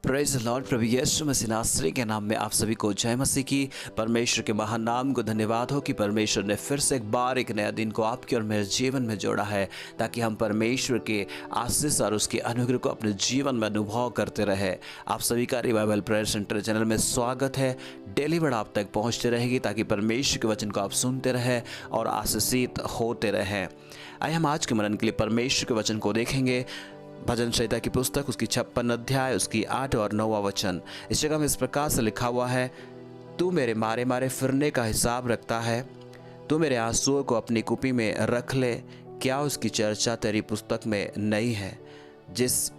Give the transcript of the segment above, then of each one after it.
Praise the Lord. प्रभु यीशु मसीह नासरी के नाम में आप सभी को जय मसीह की। परमेश्वर के महान नाम को धन्यवाद हो कि परमेश्वर ने फिर से एक बार एक नया दिन को आपके और मेरे जीवन में जोड़ा है, ताकि हम परमेश्वर के आशीष और उसके अनुग्रह को अपने जीवन में अनुभव करते रहे। आप सभी का रिवाइवल प्रेयर सेंटर चैनल में स्वागत है। डेली वर्ड आप तक पहुँचते रहेगी, ताकि परमेश्वर के वचन को आप सुनते रहें और आशीषित होते रहें। आइए हम आज के मनन के लिए परमेश्वर के वचन को देखेंगे। भजन संहिता की पुस्तक उसकी 56 अध्याय उसकी 8 और 9 वचन। इस जगह में इस प्रकार से लिखा हुआ है, तू मेरे मारे मारे फिरने का हिसाब रखता है, तू मेरे आंसुओं को अपनी कुपी में रख ले, क्या उसकी चर्चा तेरी पुस्तक में नहीं है। जिस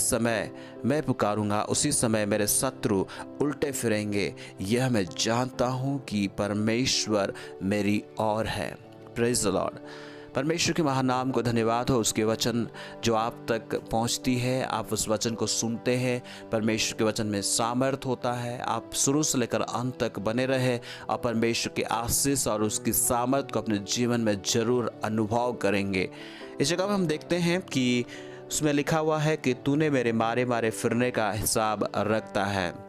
समय मैं पुकारूंगा उसी समय मेरे शत्रु उल्टे फिरेंगे, यह मैं जानता हूँ कि परमेश्वर मेरी ओर है। Praise the Lord. परमेश्वर के महान नाम को धन्यवाद हो, उसके वचन जो आप तक पहुंचती है, आप उस वचन को सुनते हैं। परमेश्वर के वचन में सामर्थ होता है। आप शुरू से लेकर अंत तक बने रहे और परमेश्वर के आशीष और उसकी सामर्थ को अपने जीवन में जरूर अनुभव करेंगे। इस जगह में हम देखते हैं कि उसमें लिखा हुआ है कि तूने मेरे मारे मारे फिरने का हिसाब रखता है।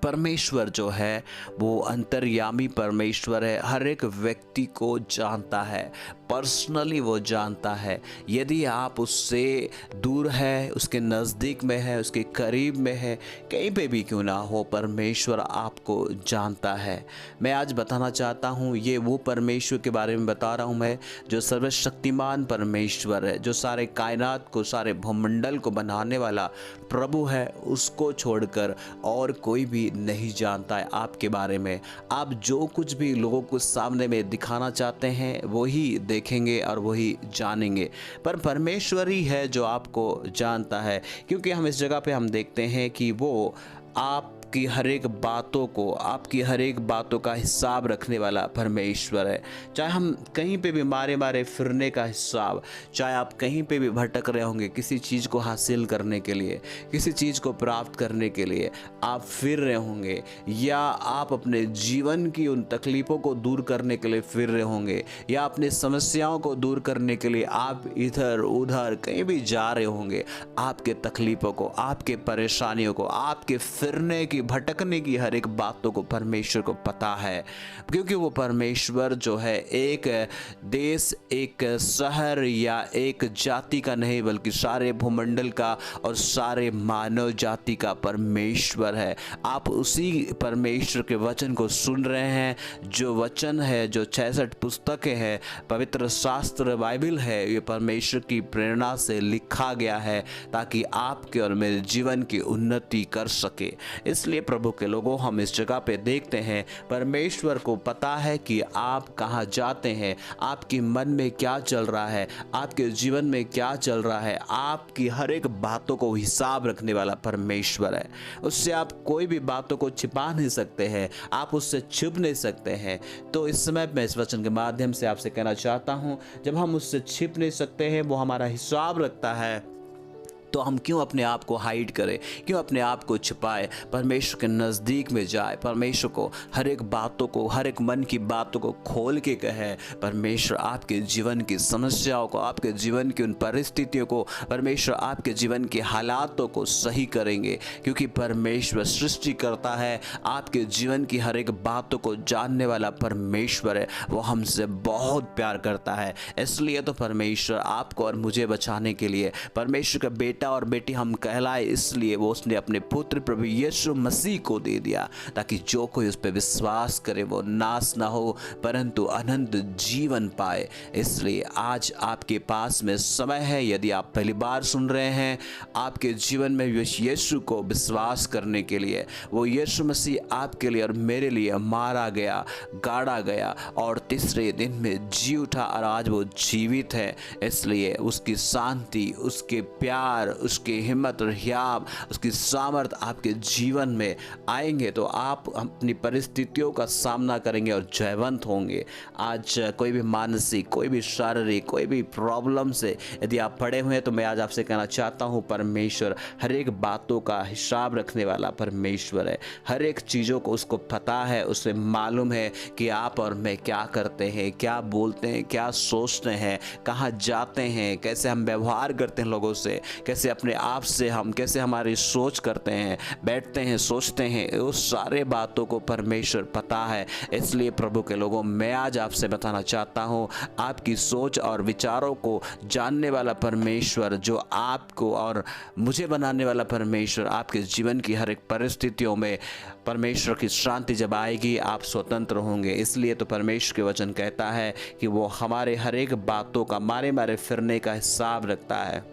परमेश्वर जो है वो अंतर्यामी परमेश्वर है, हर एक व्यक्ति को जानता है, पर्सनली वो जानता है। यदि आप उससे दूर है, उसके नज़दीक में है, उसके करीब में है, कहीं पे भी क्यों ना हो, परमेश्वर आपको जानता है। मैं आज बताना चाहता हूँ, ये वो परमेश्वर के बारे में बता रहा हूँ मैं, जो सर्वशक्तिमान परमेश्वर है, जो सारे कायनात को, सारे भूमंडल को बनाने वाला प्रभु है। उसको छोड़कर और कोई भी नहीं जानता है आपके बारे में। आप जो कुछ भी लोगों को सामने में दिखाना चाहते हैं वही देखेंगे और वही जानेंगे, पर परमेश्वर ही है जो आपको जानता है। क्योंकि हम इस जगह पे हम देखते हैं कि वो आपकी हर एक बातों को, आपकी हर एक बातों का हिसाब रखने वाला परमेश्वर है। चाहे हम कहीं पे भी मारे मारे फिरने का हिसाब, चाहे आप कहीं पे भी भटक रहे होंगे किसी चीज़ को हासिल करने के लिए, किसी चीज़ को प्राप्त करने के लिए आप फिर रहे होंगे, या आप अपने जीवन की उन तकलीफ़ों को दूर करने के लिए फिर रहे होंगे, या अपनी समस्याओं को दूर करने के लिए आप इधर उधर कहीं भी जा रहे होंगे, आपके तकलीफ़ों को, आपके परेशानियों को, आपके फिरने की, भटकने की हर एक बातों को परमेश्वर को पता है। क्योंकि वो परमेश्वर जो है एक देश, एक शहर या एक जाति का नहीं, बल्कि सारे भूमंडल का और सारे मानव जाति का परमेश्वर है। आप उसी परमेश्वर के वचन को सुन रहे हैं। जो वचन है, जो 66 पुस्तकें हैं, पवित्र शास्त्र बाइबल है, ये परमेश्वर की प्रेरणा से लिखा गया है, ताकि आपके और मेरे जीवन की उन्नति कर सके। इसलिए प्रभु के लोगों, हम इस जगह पे देखते हैं परमेश्वर को पता है कि आप कहाँ जाते हैं, आपके मन में क्या चल रहा है, आपके जीवन में क्या चल रहा है। आपकी हर एक बातों को हिसाब रखने वाला परमेश्वर है। उससे आप कोई भी बातों को छिपा नहीं सकते हैं, आप उससे छुप नहीं सकते हैं। तो इस समय मैं इस वचन के माध्यम से आपसे कहना चाहता हूँ, जब हम उससे छिप नहीं सकते हैं, वो हमारा हिसाब रखता है, तो हम क्यों अपने आप को हाइड करें, क्यों अपने आप को छुपाए। परमेश्वर के नज़दीक में जाए, परमेश्वर को हर एक बातों को, हर एक मन की बातों को खोल के कहे। परमेश्वर आपके जीवन की समस्याओं को, आपके जीवन की उन परिस्थितियों को, परमेश्वर आपके जीवन के हालातों को सही करेंगे। क्योंकि परमेश्वर सृष्टि करता है, आपके जीवन की हर एक बातों को जानने वाला परमेश्वर है। वो हमसे बहुत प्यार करता है। इसलिए तो परमेश्वर आपको और मुझे बचाने के लिए, परमेश्वर का बेटा और बेटी हम कहलाए, इसलिए वो उसने अपने पुत्र प्रभु यीशु मसीह को दे दिया, ताकि जो कोई उस पर विश्वास करे वो नाश ना हो, परंतु अनंत जीवन पाए। इसलिए आज आपके पास में समय है। यदि आप पहली बार सुन रहे हैं, आपके जीवन में यीशु को विश्वास करने के लिए, वो यीशु मसीह आपके लिए और मेरे लिए मारा गया, गाड़ा गया और तीसरे दिन में जी उठा और आज वो जीवित है। इसलिए उसकी शांति, उसके प्यार, उसकी हिम्मत और हियाव, उसकी सामर्थ आपके जीवन में आएंगे तो आप अपनी परिस्थितियों का सामना करेंगे और जयवंत होंगे। आज कोई भी मानसिक, कोई भी शारीरिक, कोई भी प्रॉब्लम से यदि आप पड़े हुए हैं तो मैं आज आपसे कहना चाहता हूँ, परमेश्वर हर एक बातों का हिसाब रखने वाला परमेश्वर है। हर एक चीज़ों को उसको पता है, उसे मालूम है कि आप और मैं क्या करते हैं, क्या बोलते हैं, क्या सोचते हैं, कहाँ जाते हैं, कैसे हम व्यवहार करते हैं लोगों से, कैसे अपने आप से हम, कैसे हमारी सोच करते हैं, बैठते हैं, सोचते हैं, उस सारे बातों को परमेश्वर पता है। इसलिए प्रभु के लोगों, मैं आज आपसे बताना चाहता हूँ, आपकी सोच और विचारों को जानने वाला परमेश्वर, जो आपको और मुझे बनाने वाला परमेश्वर, आपके जीवन की हर एक परिस्थितियों में परमेश्वर की शांति जब आएगी आप स्वतंत्र होंगे। इसलिए तो परमेश्वर के वचन कहता है कि वो हमारे हर एक बातों का, मारे मारे फिरने का हिसाब रखता है।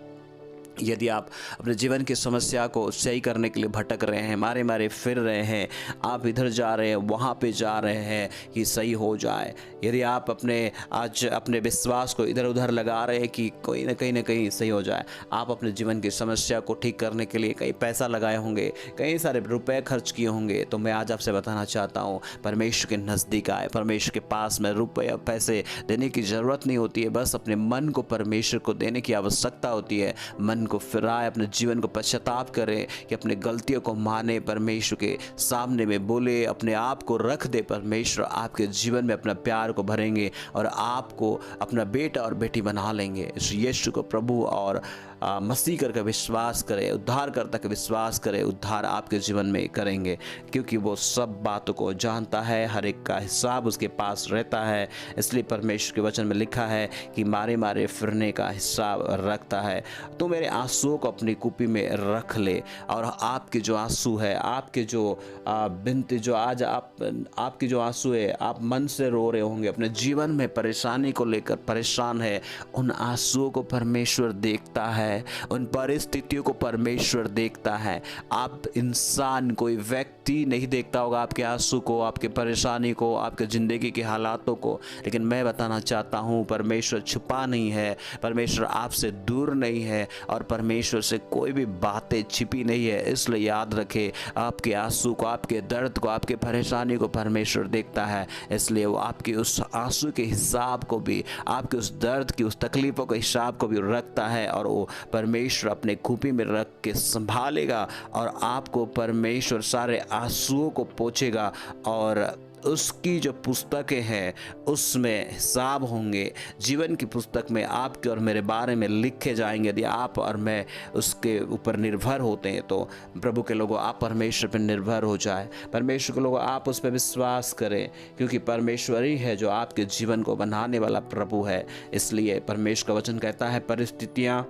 यदि आप अपने जीवन की समस्या को सही करने के लिए भटक रहे हैं, मारे मारे फिर रहे हैं, आप इधर जा रहे हैं, वहाँ पे जा रहे हैं कि सही हो जाए, यदि आप आज अपने विश्वास को इधर उधर लगा रहे हैं कि कोई ना कहीं सही हो जाए, आप अपने जीवन की समस्या को ठीक करने के लिए कई पैसा लगाए होंगे, कई सारे रुपए खर्च किए होंगे, तो मैं आज आपसे बताना चाहता हूँ, परमेश्वर के नज़दीक आए। परमेश्वर के पास में रुपए या पैसे देने की ज़रूरत नहीं होती है, बस अपने मन को परमेश्वर को देने की आवश्यकता होती है। मन को फिराए, अपने जीवन को पश्चाताप करे, कि अपने गलतियों को माने, परमेश्वर के सामने में बोले, अपने आप को रख दे। परमेश्वर आपके जीवन में अपना प्यार को भरेंगे और आपको अपना बेटा और बेटी बना लेंगे। इस यीशु को प्रभु और मसीह करके विश्वास करें, उद्धारकर्ता का विश्वास करें, उद्धार आपके जीवन में करेंगे, क्योंकि वो सब बातों को जानता है, हर एक का हिसाब उसके पास रहता है। इसलिए परमेश्वर के वचन में लिखा है कि मारे मारे फिरने का हिसाब रखता है। तो मेरे आंसुओं को अपनी कुप्पी में रख ले, और आपके जो आंसू है, आपके जो बिनती, जो आज आपके जो आंसू है, आप मन से रो रहे होंगे, अपने जीवन में परेशानी को लेकर परेशान है, उन आंसुओं को परमेश्वर देखता है, उन परिस्थितियों को परमेश्वर देखता है। आप इंसान, कोई व्यक्ति नहीं देखता होगा आपके आंसू को, आपके परेशानी को, आपके ज़िंदगी के हालातों को, लेकिन मैं बताना चाहता हूँ, परमेश्वर छुपा नहीं है, परमेश्वर आपसे दूर नहीं है, और परमेश्वर से कोई भी बातें छिपी नहीं है। इसलिए याद रखें, आपके आंसू को, आपके दर्द को, आपके परेशानी को परमेश्वर देखता है। इसलिए वो आपके उस आंसू के हिसाब को भी, आपके उस दर्द की, उस तकलीफ़ों के हिसाब को भी रखता है, और वो परमेश्वर अपने कुप्पी में रख के संभालेगा, और आपको परमेश्वर सारे आंसुओं को पोंछेगा, और उसकी जो पुस्तकें हैं उसमें हिसाब होंगे। जीवन की पुस्तक में आपके और मेरे बारे में लिखे जाएंगे। यदि आप और मैं उसके ऊपर निर्भर होते हैं तो प्रभु के लोगों, आप परमेश्वर पर निर्भर हो जाए। परमेश्वर के लोगों, आप उस पर विश्वास करें, क्योंकि परमेश्वर ही है जो आपके जीवन को बनाने वाला प्रभु है। इसलिए परमेश्वर का वचन कहता है, परिस्थितियाँ,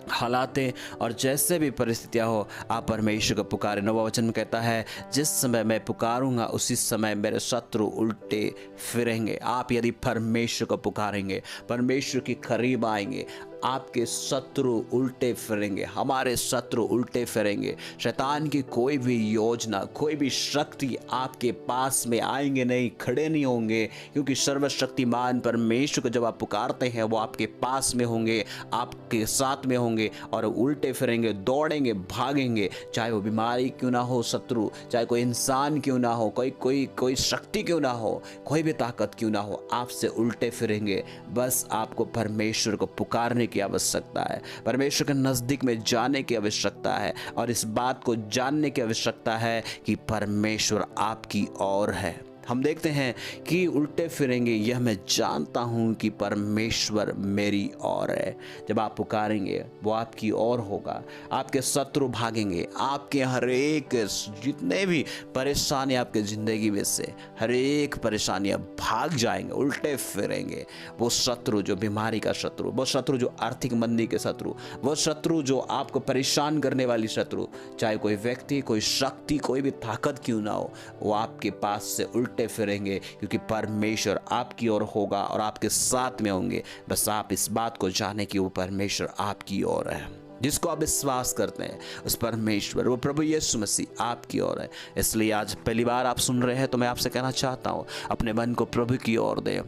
हालातें और जैसे भी परिस्थितियाँ हो, आप परमेश्वर को पुकारें। नवा वचन में कहता है, जिस समय मैं पुकारूंगा उसी समय मेरे शत्रु उल्टे फिरेंगे। आप यदि परमेश्वर को पुकारेंगे, परमेश्वर के करीब आएंगे, आपके शत्रु उल्टे फिरेंगे, हमारे शत्रु उल्टे फिरेंगे। शैतान की कोई भी योजना, कोई भी शक्ति आपके पास में आएंगे नहीं, खड़े नहीं होंगे, क्योंकि सर्वशक्तिमान परमेश्वर को जब आप पुकारते हैं, वो आपके पास में होंगे, आपके साथ में होंगे, और उल्टे फिरेंगे, दौड़ेंगे, भागेंगे। चाहे वो बीमारी क्यों ना हो, शत्रु, चाहे कोई इंसान क्यों ना हो, कोई शक्ति क्यों ना हो, कोई भी ताकत क्यों ना हो, आपसे उल्टे फिरेंगे। बस आपको परमेश्वर को पुकारने की आवश्यकता है, परमेश्वर के नज़दीक में जाने की आवश्यकता है, और इस बात को जानने की आवश्यकता है कि परमेश्वर आपकी ओर है। हम देखते हैं कि उल्टे फिरेंगे, यह मैं जानता हूँ कि परमेश्वर मेरी ओर है। जब आप पुकारेंगे, वो आपकी ओर होगा, आपके शत्रु भागेंगे, आपके हर एक जितने भी परेशानी आपके ज़िंदगी में से हर एक परेशानियाँ भाग जाएंगे, उल्टे फिरेंगे। वो शत्रु जो बीमारी का शत्रु, वो शत्रु जो आर्थिक मंदी के शत्रु, वो शत्रु जो आपको परेशान करने वाली शत्रु, चाहे कोई व्यक्ति, कोई शक्ति, कोई भी ताकत क्यों ना हो, वो आपके पास से उल्टे फिरेंगे, क्योंकि परमेश्वर आपकी ओर होगा और आपके साथ में होंगे। बस आप इस बात को जाने कि वो परमेश्वर आपकी ओर है। जिसको आप विश्वास करते हैं उस परमेश्वर, वो प्रभु यीशु मसीह आपकी ओर है। इसलिए आज पहली बार आप सुन रहे हैं तो मैं आपसे कहना चाहता हूँ, अपने मन को प्रभु की ओर दें,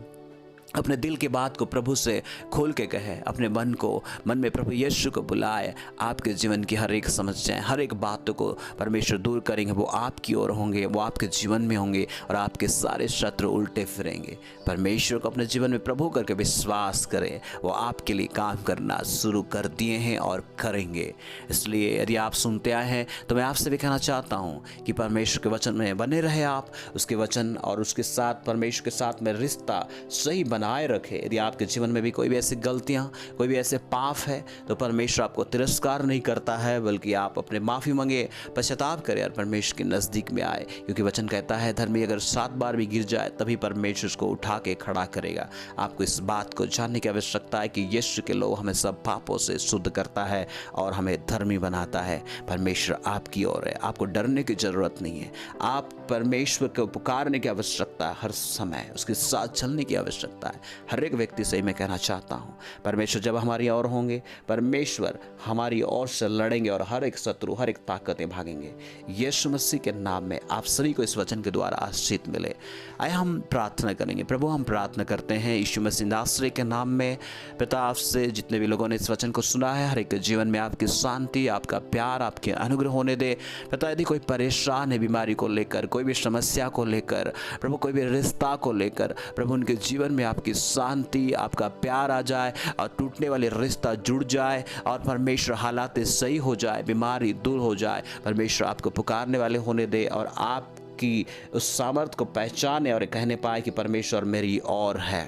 अपने दिल की बात को प्रभु से खोल के कहे, अपने मन में प्रभु यीशु को बुलाए। आपके जीवन की हर एक समस्याएं, हर एक बातों को परमेश्वर दूर करेंगे। वो आपकी ओर होंगे, वो आपके जीवन में होंगे और आपके सारे शत्रु उल्टे फिरेंगे। परमेश्वर को अपने जीवन में प्रभु करके विश्वास करें, वो आपके लिए काम करना शुरू कर दिए हैं और करेंगे। इसलिए यदि आप सुनते आए हैं तो मैं आपसे भी कहना चाहता हूँ कि परमेश्वर के वचन में बने रहे आप, उसके वचन और उसके साथ परमेश्वर के साथ में रिश्ता सही बनाए रखे। यदि आपके जीवन में भी कोई भी ऐसी गलतियां, कोई भी ऐसे पाप है तो परमेश्वर आपको तिरस्कार नहीं करता है, बल्कि आप अपने माफ़ी मांगे, पश्चाताप करें और परमेश्वर के नज़दीक में आए। क्योंकि वचन कहता है धर्मी अगर 7 बार भी गिर जाए तभी परमेश्वर उसको उठा के खड़ा करेगा। आपको इस बात को जानने की आवश्यकता है कि यीशु के लोग हमें सब पापों से शुद्ध करता है और हमें धर्मी बनाता है। परमेश्वर आपकी ओर है, आपको डरने की जरूरत नहीं है। आप परमेश्वर को पुकारने की आवश्यकता है, हर समय उसके साथ चलने की आवश्यकता है। हर एक व्यक्ति से मैं कहना चाहता हूँ, परमेश्वर जब हमारी ओर होंगे, परमेश्वर हमारी ओर से लड़ेंगे और हर एक शत्रु, हर एक ताकतें भागेंगे। यीशु मसीह के नाम में आप सभी को इस वचन के द्वारा आशीष मिले। आइए हम प्रार्थना करेंगे। प्रभु, हम प्रार्थना करते हैं यीशु मसीह नासरी के नाम में। पिता, आपसे जितने भी लोगों ने इस वचन को सुना है, हर एक के जीवन में आपकी शांति, आपका प्यार, आपके अनुग्रह होने दे। पिता, यदि कोई परेशान है बीमारी को लेकर, कोई भी समस्या को लेकर, प्रभु कोई भी रिश्ता को लेकर, प्रभु उनके जीवन में आपकी शांति, आपका प्यार आ जाए और टूटने वाले रिश्ता जुड़ जाए और परमेश्वर हालात सही हो जाए, बीमारी दूर हो जाए। परमेश्वर आपको पुकारने वाले होने दे और आपकी उस सामर्थ को पहचाने और कहने पाए कि परमेश्वर मेरी ओर है।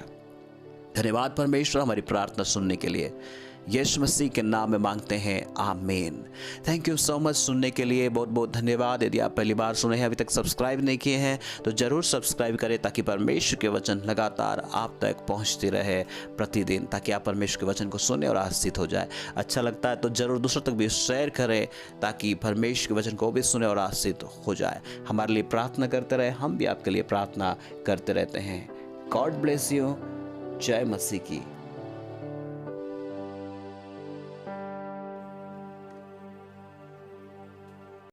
धन्यवाद परमेश्वर हमारी प्रार्थना सुनने के लिए। यीशु मसीह के नाम में मांगते हैं, आमीन। थैंक यू सो मच सुनने के लिए, बहुत बहुत धन्यवाद। यदि आप पहली बार सुने हैं, अभी तक सब्सक्राइब नहीं किए हैं तो ज़रूर सब्सक्राइब करें ताकि परमेश्वर के वचन लगातार आप तक पहुंचते रहे प्रतिदिन, ताकि आप परमेश्वर के वचन को सुने और आशीषित हो जाए। अच्छा लगता है तो ज़रूर दूसरों तक भी शेयर करें ताकि परमेश्वर के वचन को भी सुने और आशीषित हो जाए। हमारे लिए प्रार्थना करते रहे, हम भी आपके लिए प्रार्थना करते रहते हैं। God bless you. जय मसीह की।